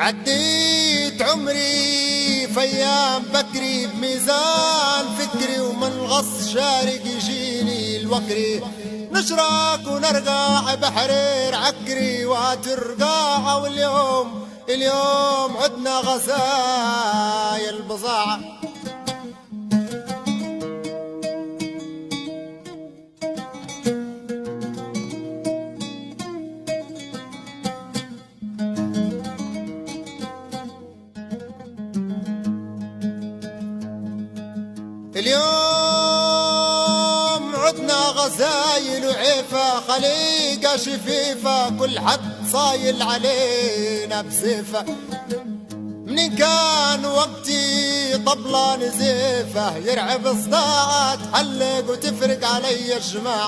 عديت عمري في ايام بكري بميزان فكري، ومن غص شارق يجيني الوكري. نشرق ونرقع بحرير عكري وترقاع، واليوم عدنا غزايل بضاعة. اليوم عدنا غزايل وعيفة، خليقة شفيفة كل حد صايل علينا بسيفة. منين كان وقتي طبلة نزيفة، يرعب صداعة تحلق وتفرق علي الجماعة.